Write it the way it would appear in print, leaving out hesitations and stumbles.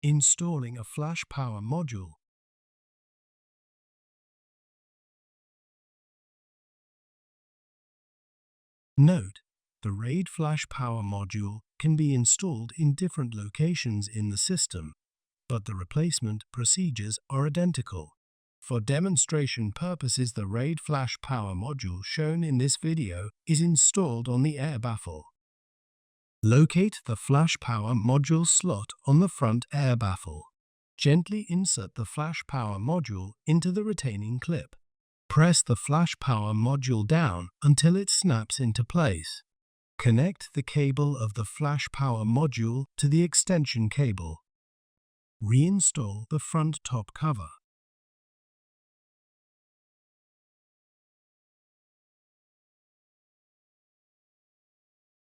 Installing a flash power module. Note, the RAID flash power module can be installed in different locations in the system, but the replacement procedures are identical. For demonstration purposes, the RAID flash power module shown in this video is installed on the air baffle. Locate the flash power module slot on the front air baffle. Gently insert the flash power module into the retaining clip. Press the flash power module down until it snaps into place. Connect the cable of the flash power module to the extension cable. Reinstall the front top cover.